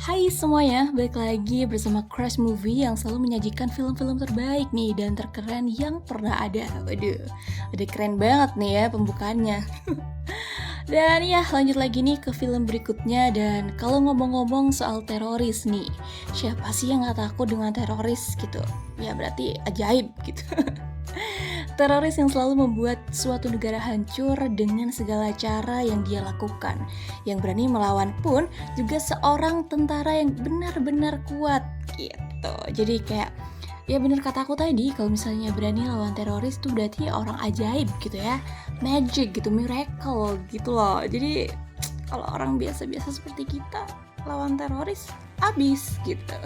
Hai semuanya, balik lagi bersama Crush Movie yang selalu menyajikan film-film terbaik nih dan terkeren yang pernah ada. Waduh, udah keren banget nih ya pembukaannya. Dan ya lanjut lagi nih ke film berikutnya. Dan kalau ngomong-ngomong soal teroris nih, siapa sih yang gak takut dengan teroris gitu? Ya berarti ajaib gitu. Teroris yang selalu membuat suatu negara hancur dengan segala cara yang dia lakukan. Yang berani melawan pun juga seorang tentara yang benar-benar kuat gitu. Jadi kayak ya bener kata aku tadi, kalau misalnya berani lawan teroris tuh berarti orang ajaib gitu ya. Magic gitu, miracle gitu loh. Jadi kalau orang biasa-biasa seperti kita lawan teroris abis gitu.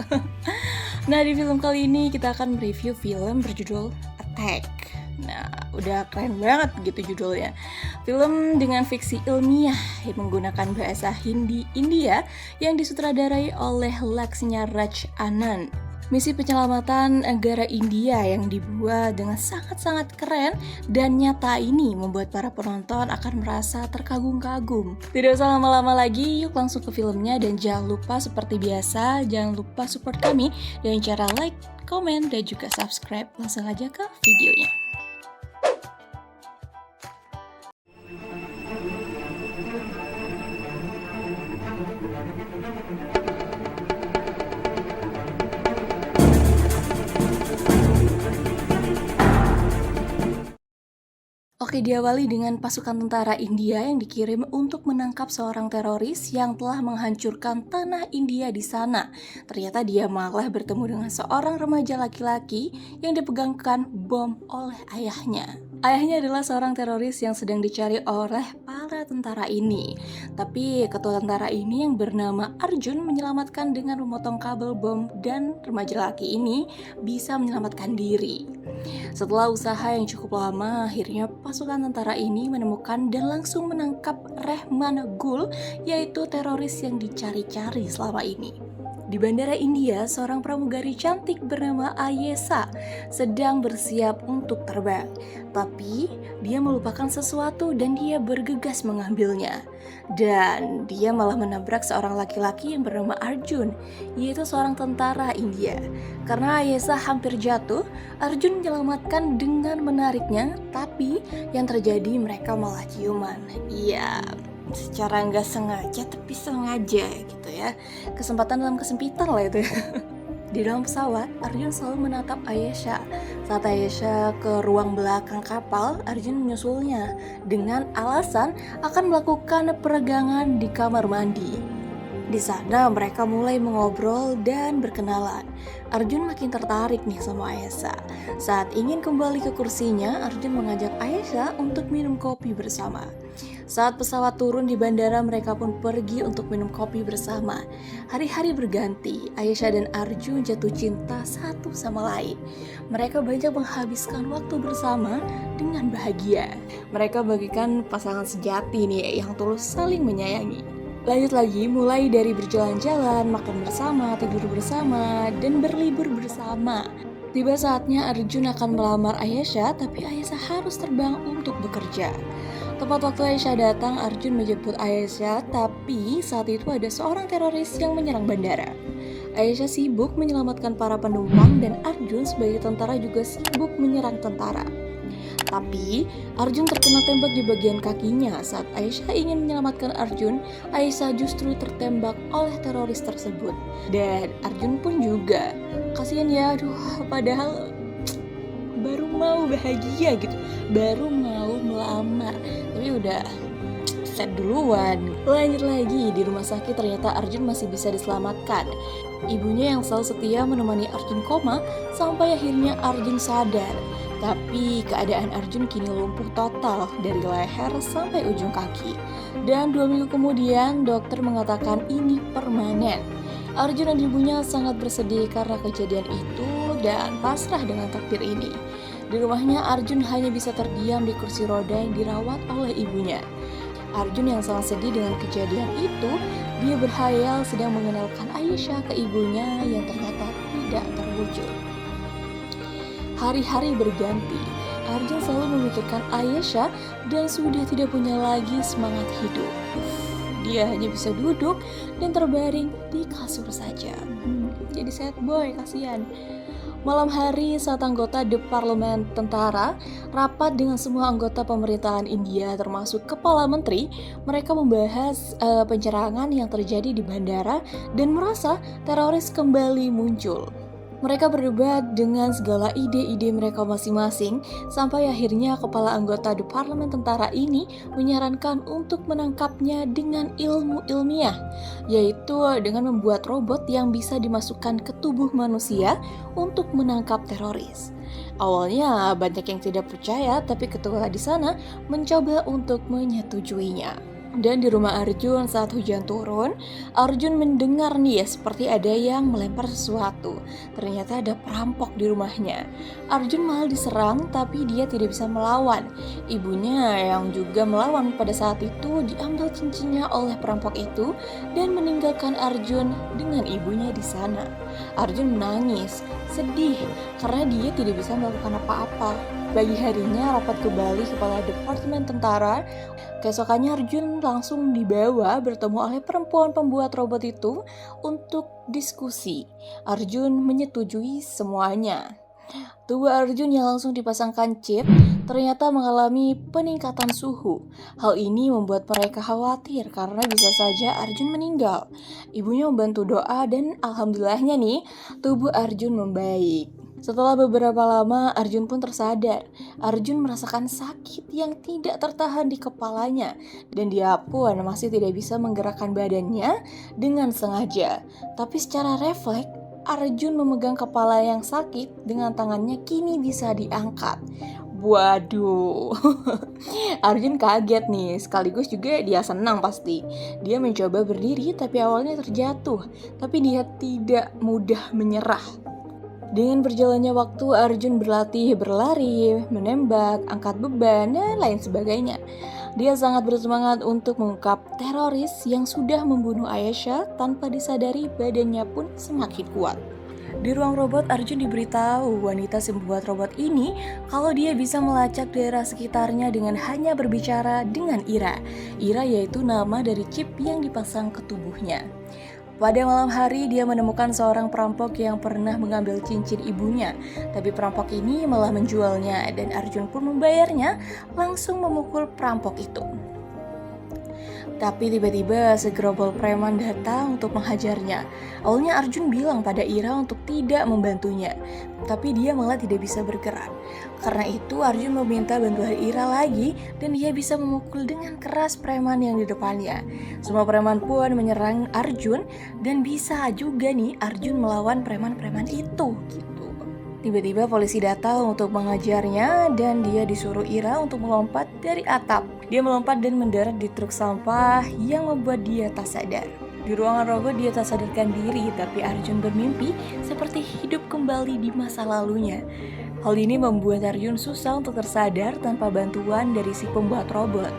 Nah, di film kali ini kita akan mereview film berjudul Attack. Nah, udah keren banget gitu judulnya. Film dengan fiksi ilmiah yang menggunakan bahasa Hindi India yang disutradarai oleh Laksnya Raj Anand. Misi penyelamatan negara India yang dibuat dengan sangat-sangat keren dan nyata ini membuat para penonton akan merasa terkagum-kagum. Tidak usah lama-lama lagi, yuk langsung ke filmnya. Dan jangan lupa seperti biasa, jangan lupa support kami dengan cara like, komen, dan juga subscribe. Langsung aja ke videonya. Oke, diawali dengan pasukan tentara India yang dikirim untuk menangkap seorang teroris yang telah menghancurkan tanah India di sana. Ternyata dia malah bertemu dengan seorang remaja laki-laki yang dipegangkan bom oleh ayahnya. Ayahnya adalah seorang teroris yang sedang dicari oleh para tentara ini. Tapi ketua tentara ini yang bernama Arjun menyelamatkan dengan memotong kabel bom dan remaja laki ini bisa menyelamatkan diri. Setelah usaha yang cukup lama, akhirnya pasukan tentara ini menemukan dan langsung menangkap Rehman Gul, yaitu teroris yang dicari-cari selama ini. Di bandara India, seorang pramugari cantik bernama Ayesha sedang bersiap untuk terbang. Tapi dia melupakan sesuatu dan dia bergegas mengambilnya. Dan dia malah menabrak seorang laki-laki yang bernama Arjun, yaitu seorang tentara India. Karena Ayesha hampir jatuh, Arjun menyelamatkan dengan menariknya, tapi yang terjadi mereka malah ciuman. Iya, secara nggak sengaja tapi sengaja gitu ya. Kesempatan dalam kesempitan lah itu. Di dalam pesawat, Arjun selalu menatap Ayesha. Saat Ayesha ke ruang belakang kapal, Arjun menyusulnya dengan alasan akan melakukan peregangan di kamar mandi. Di sana mereka mulai mengobrol dan berkenalan. Arjun makin tertarik nih sama Ayesha. Saat ingin kembali ke kursinya, Arjun mengajak Ayesha untuk minum kopi bersama. Saat pesawat turun di bandara, mereka pun pergi untuk minum kopi bersama. Hari-hari berganti, Ayesha dan Arjun jatuh cinta satu sama lain. Mereka banyak menghabiskan waktu bersama dengan bahagia. Mereka bagikan pasangan sejati nih yang tulus saling menyayangi. Lanjut lagi, mulai dari berjalan-jalan, makan bersama, tidur bersama, dan berlibur bersama. Tiba saatnya Arjun akan melamar Ayesha, tapi Ayesha harus terbang untuk bekerja. Tepat waktu Ayesha datang, Arjun menjemput Ayesha, tapi saat itu ada seorang teroris yang menyerang bandara. Ayesha sibuk menyelamatkan para penumpang dan Arjun sebagai tentara juga sibuk menyerang tentara. Tapi Arjun terkena tembak di bagian kakinya. Saat Ayesha ingin menyelamatkan Arjun, Ayesha justru tertembak oleh teroris tersebut. Dan Arjun pun juga. Kasian ya, padahal baru mau bahagia gitu, baru mau melamar, tapi udah set duluan. Lanjut lagi, di rumah sakit ternyata Arjun masih bisa diselamatkan. Ibunya yang selalu setia menemani Arjun koma sampai akhirnya Arjun sadar. Tapi keadaan Arjun kini lumpuh total dari leher sampai ujung kaki. Dan 2 minggu kemudian dokter mengatakan ini permanen. Arjun dan ibunya sangat bersedih karena kejadian itu dan pasrah dengan takdir ini. Di rumahnya Arjun hanya bisa terdiam di kursi roda yang dirawat oleh ibunya. Arjun yang sangat sedih dengan kejadian itu, dia berhayal sedang mengenalkan Ayesha ke ibunya yang ternyata tidak terwujud. Hari-hari berganti, Arjun selalu memikirkan Ayesha dan sudah tidak punya lagi semangat hidup. Dia hanya bisa duduk dan terbaring di kasur saja. Jadi sad boy, kasihan. Malam hari saat anggota Departemen Tentara rapat dengan semua anggota pemerintahan India termasuk kepala menteri, mereka membahas penyerangan yang terjadi di bandara dan merasa teroris kembali muncul. Mereka berdebat dengan segala ide-ide mereka masing-masing sampai akhirnya kepala anggota Departemen Tentara ini menyarankan untuk menangkapnya dengan ilmu ilmiah, yaitu dengan membuat robot yang bisa dimasukkan ke tubuh manusia untuk menangkap teroris. Awalnya banyak yang tidak percaya, tapi ketua di sana mencoba untuk menyetujuinya. Dan di rumah Arjun saat hujan turun, Arjun mendengar nih ya seperti ada yang melempar sesuatu. Ternyata ada perampok di rumahnya. Arjun malah diserang tapi dia tidak bisa melawan. Ibunya yang juga melawan pada saat itu diambil cincinnya oleh perampok itu dan meninggalkan Arjun dengan ibunya di sana. Arjun menangis, sedih karena dia tidak bisa melakukan apa-apa. Pagi harinya rapat kembali kepala Departemen Tentara. Keesokannya Arjun langsung dibawa bertemu oleh perempuan pembuat robot itu untuk diskusi. Arjun menyetujui semuanya. Tubuh Arjun yang langsung dipasangkan chip ternyata mengalami peningkatan suhu. Hal ini membuat mereka khawatir karena bisa saja Arjun meninggal. Ibunya membantu doa dan alhamdulillahnya nih, tubuh Arjun membaik. Setelah beberapa lama, Arjun pun tersadar. Arjun merasakan sakit yang tidak tertahan di kepalanya, dan dia pun masih tidak bisa menggerakkan badannya dengan sengaja. Tapi secara refleks, Arjun memegang kepala yang sakit dengan tangannya kini bisa diangkat. Waduh, Arjun kaget nih, sekaligus juga dia senang pasti. Dia mencoba berdiri tapi awalnya terjatuh, tapi dia tidak mudah menyerah. Dengan berjalannya waktu, Arjun berlatih berlari, menembak, angkat beban, dan lain sebagainya. Dia sangat bersemangat untuk mengungkap teroris yang sudah membunuh Ayesha tanpa disadari badannya pun semakin kuat. Di ruang robot, Arjun diberitahu wanita si pembuat robot ini kalau dia bisa melacak daerah sekitarnya dengan hanya berbicara dengan Ira. Ira yaitu nama dari chip yang dipasang ke tubuhnya. Pada malam hari dia menemukan seorang perampok yang pernah mengambil cincin ibunya. Tapi perampok ini malah menjualnya dan Arjun pun membayarnya, langsung memukul perampok itu. Tapi tiba-tiba segerombol preman datang untuk menghajarnya. Awalnya Arjun bilang pada Ira untuk tidak membantunya, tapi dia malah tidak bisa bergerak. Karena itu Arjun meminta bantuan Ira lagi dan dia bisa memukul dengan keras preman yang di depannya. Semua preman pun menyerang Arjun dan bisa juga nih Arjun melawan preman-preman itu gitu. Tiba-tiba polisi datang untuk mengajarnya dan dia disuruh Ira untuk melompat dari atap. Dia melompat dan mendarat di truk sampah yang membuat dia tak sadar. Di ruangan robot dia tak sadarkan diri, tapi Arjun bermimpi seperti hidup kembali di masa lalunya. Hal ini membuat Arjun susah untuk tersadar tanpa bantuan dari si pembuat robot.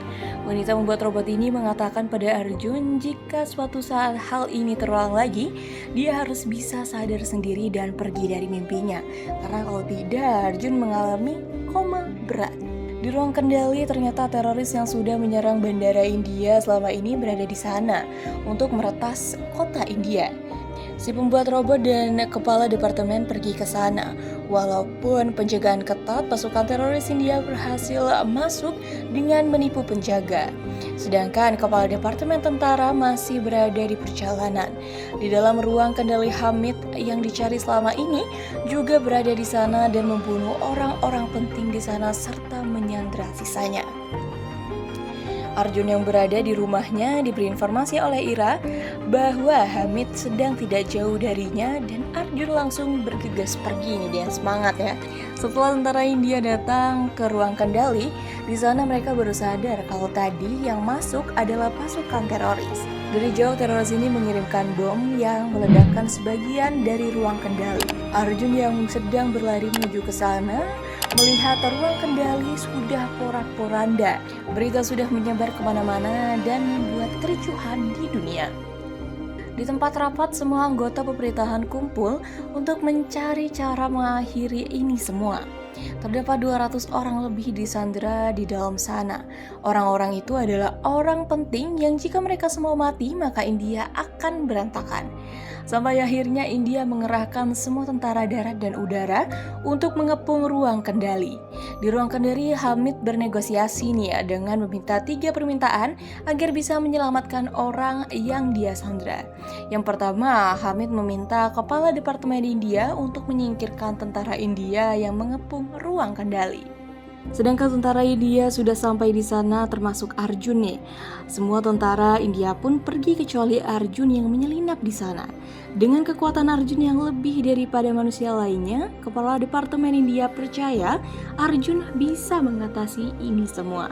Wanita membuat robot ini mengatakan pada Arjun jika suatu saat hal ini terulang lagi, dia harus bisa sadar sendiri dan pergi dari mimpinya. Karena kalau tidak, Arjun mengalami koma berat. Di ruang kendali ternyata teroris yang sudah menyerang bandara India selama ini berada di sana untuk meretas kota India. Si pembuat robot dan kepala departemen pergi ke sana. Walaupun penjagaan ketat, pasukan teroris India berhasil masuk dengan menipu penjaga. Sedangkan kepala departemen tentara masih berada di perjalanan. Di dalam ruang kendali Hamid yang dicari selama ini juga berada di sana dan membunuh orang-orang penting di sana serta menyandra sisanya. Arjun yang berada di rumahnya diberi informasi oleh Ira bahwa Hamid sedang tidak jauh darinya dan Arjun langsung bergegas pergi nih dengan semangat ya. Setelah tentara India datang ke ruang kendali, di sana mereka baru sadar kalau tadi yang masuk adalah pasukan teroris. Dari jauh teroris ini mengirimkan bom yang meledakkan sebagian dari ruang kendali. Arjun yang sedang berlari menuju ke sana melihat ruang kendali sudah porak-poranda. Berita sudah menyebar kemana-mana dan membuat kericuhan di dunia. Di tempat rapat, semua anggota pemerintahan kumpul untuk mencari cara mengakhiri ini semua. Terdapat 200 orang lebih disandera di dalam sana. Orang-orang itu adalah orang penting yang jika mereka semua mati, maka India akan berantakan. Sampai akhirnya India mengerahkan semua tentara darat dan udara untuk mengepung ruang kendali. Di ruang kendali, Hamid bernegosiasi nih ya dengan meminta 3 permintaan agar bisa menyelamatkan orang yang dia sandra. Yang pertama, Hamid meminta kepala Departemen India untuk menyingkirkan tentara India yang mengepung ruang kendali. Sedangkan tentara India sudah sampai di sana termasuk Arjun nih. Semua tentara India pun pergi kecuali Arjun yang menyelinap di sana. Dengan kekuatan Arjun yang lebih daripada manusia lainnya, kepala Departemen India percaya Arjun bisa mengatasi ini semua.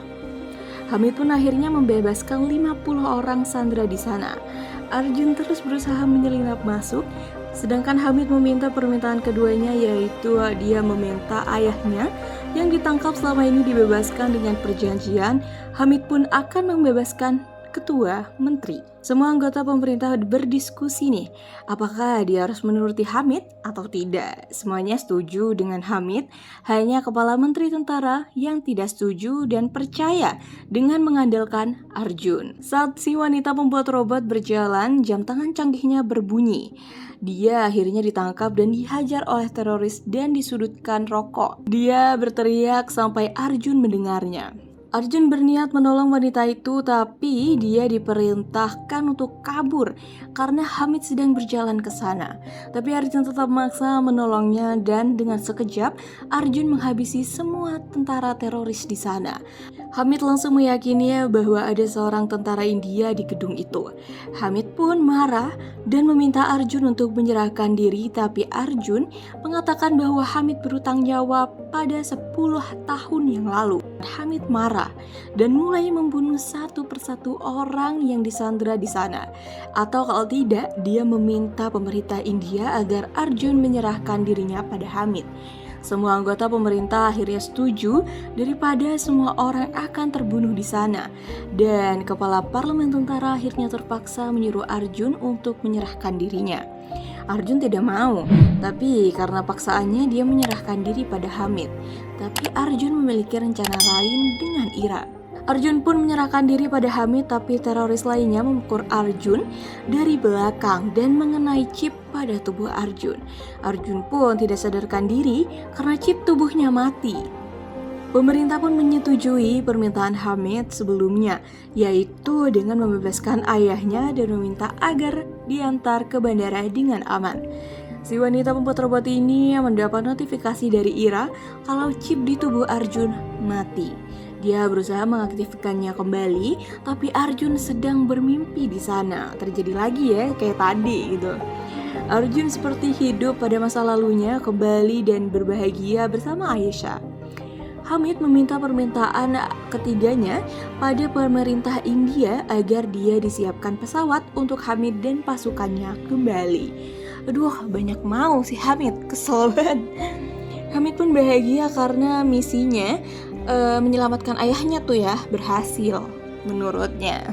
Hamid pun akhirnya membebaskan 50 orang sandera di sana. Arjun terus berusaha menyelinap masuk, sedangkan Hamid meminta permintaan keduanya, yaitu dia meminta ayahnya yang ditangkap selama ini dibebaskan dengan perjanjian. Hamid pun akan membebaskan ketua menteri. Semua anggota pemerintah berdiskusi nih, apakah dia harus menuruti Hamid atau tidak. Semuanya setuju dengan Hamid, hanya kepala menteri tentara yang tidak setuju dan percaya dengan mengandalkan Arjun. Saat si wanita pembuat robot berjalan, jam tangan canggihnya berbunyi. Dia akhirnya ditangkap dan dihajar oleh teroris dan disudutkan rokok. Dia berteriak sampai Arjun mendengarnya. Arjun berniat menolong wanita itu, tapi dia diperintahkan untuk kabur karena Hamid sedang berjalan ke sana. Tapi Arjun tetap memaksa menolongnya dan dengan sekejap Arjun menghabisi semua tentara teroris di sana. Hamid langsung meyakini bahwa ada seorang tentara India di gedung itu. Hamid pun marah dan meminta Arjun untuk menyerahkan diri, tapi Arjun mengatakan bahwa Hamid berutang nyawa pada 10 tahun yang lalu. Hamid marah dan mulai membunuh satu persatu orang yang disandera di sana. Atau kalau tidak, dia meminta pemerintah India agar Arjun menyerahkan dirinya pada Hamid. Semua anggota pemerintah akhirnya setuju daripada semua orang akan terbunuh di sana. Dan kepala parlemen tentara akhirnya terpaksa menyuruh Arjun untuk menyerahkan dirinya. Arjun tidak mau, tapi karena paksaannya dia menyerahkan diri pada Hamid. Tapi Arjun memiliki rencana lain dengan Ira. Arjun pun menyerahkan diri pada Hamid, tapi teroris lainnya memukul Arjun dari belakang dan mengenai chip pada tubuh Arjun. Arjun pun tidak sadarkan diri karena chip tubuhnya mati. Pemerintah pun menyetujui permintaan Hamid sebelumnya, yaitu dengan membebaskan ayahnya dan meminta agar diantar ke bandara dengan aman. Si wanita pembuat robot ini mendapat notifikasi dari Ira kalau chip di tubuh Arjun mati. Dia berusaha mengaktifkannya kembali, tapi Arjun sedang bermimpi di sana. Terjadi lagi ya, kayak tadi gitu. Arjun seperti hidup pada masa lalunya kembali dan berbahagia bersama Aisyah. Hamid meminta permintaan ketiganya pada pemerintah India agar dia disiapkan pesawat untuk Hamid dan pasukannya kembali. Aduh, banyak mau si Hamid, kesel banget. Hamid pun bahagia karena misinya menyelamatkan ayahnya tuh ya berhasil menurutnya.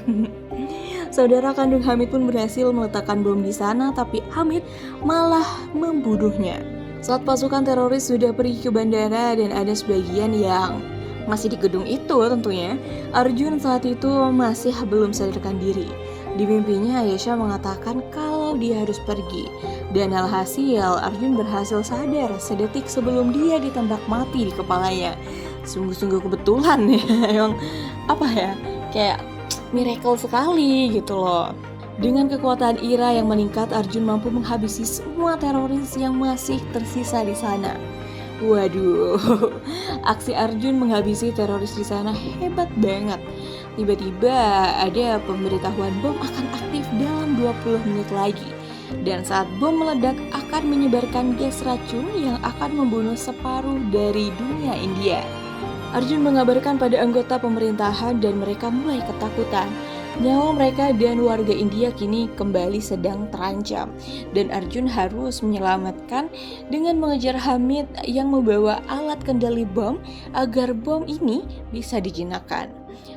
Saudara kandung Hamid pun berhasil meletakkan bom di sana, tapi Hamid malah membunuhnya. Saat pasukan teroris sudah pergi ke bandara dan ada sebagian yang masih di gedung itu tentunya, Arjun saat itu masih belum sadarkan diri. Di mimpinya Aisyah mengatakan kalau dia harus pergi. Dan alhasil Arjun berhasil sadar sedetik sebelum dia ditembak mati di kepalanya. Sungguh-sungguh kebetulan ya, emang apa ya, kayak miracle sekali gitu loh. Dengan kekuatan Ira yang meningkat, Arjun mampu menghabisi semua teroris yang masih tersisa di sana. Waduh, aksi Arjun menghabisi teroris di sana hebat banget. Tiba-tiba ada pemberitahuan bom akan aktif dalam 20 menit lagi. Dan saat bom meledak akan menyebarkan gas racun yang akan membunuh separuh dari dunia India. Arjun mengabarkan pada anggota pemerintahan dan mereka mulai ketakutan. Nyawa mereka dan warga India kini kembali sedang terancam dan Arjun harus menyelamatkan dengan mengejar Hamid yang membawa alat kendali bom agar bom ini bisa dijinakkan.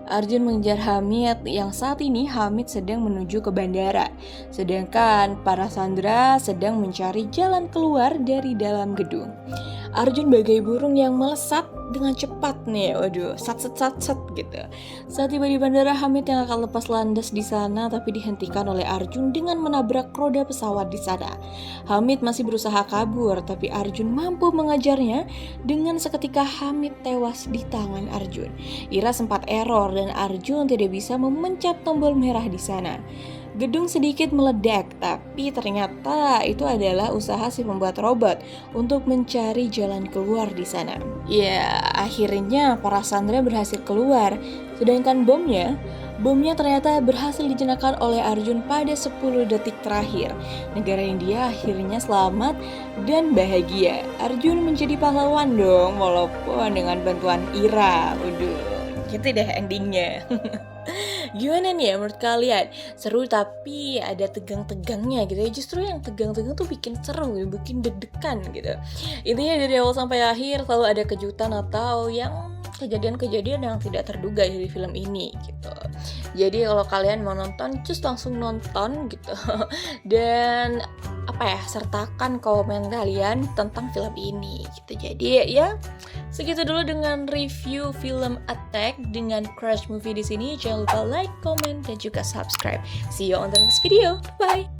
Arjun mengejar Hamid yang saat ini Hamid sedang menuju ke bandara. Sedangkan para sandera sedang mencari jalan keluar dari dalam gedung. Arjun bagai burung yang melesat dengan cepat nih, waduh, sat gitu. Saat tiba di bandara, Hamid yang akan lepas landas di sana tapi dihentikan oleh Arjun dengan menabrak roda pesawat di sana. Hamid masih berusaha kabur, tapi Arjun mampu mengejarnya. Dengan seketika Hamid tewas di tangan Arjun. Ira sempat error dan Arjun tidak bisa memencet tombol merah di sana. Gedung sedikit meledak, tapi ternyata itu adalah usaha si pembuat robot untuk mencari jalan keluar di sana. Ya, akhirnya para sandera berhasil keluar, sedangkan bomnya ternyata berhasil dijenakkan oleh Arjun pada 10 detik terakhir. Negara India akhirnya selamat dan bahagia. Arjun menjadi pahlawan dong, walaupun dengan bantuan Ira. Waduh, gitu deh endingnya. Gimana nih ya menurut kalian? Seru tapi ada tegang-tegangnya gitu ya. Justru yang tegang-tegang tuh bikin seru, bikin deg-degan gitu. Intinya dari awal sampai akhir selalu ada kejutan atau yang kejadian-kejadian yang tidak terduga di film ini gitu. Jadi kalau kalian mau nonton, just langsung nonton gitu. Dan sertakan komen kalian tentang film ini gitu. Jadi ya segitu dulu dengan review film Attack dengan Crush Movie di sini. Jangan lupa like, comment, dan juga subscribe. See you on the next video. Bye.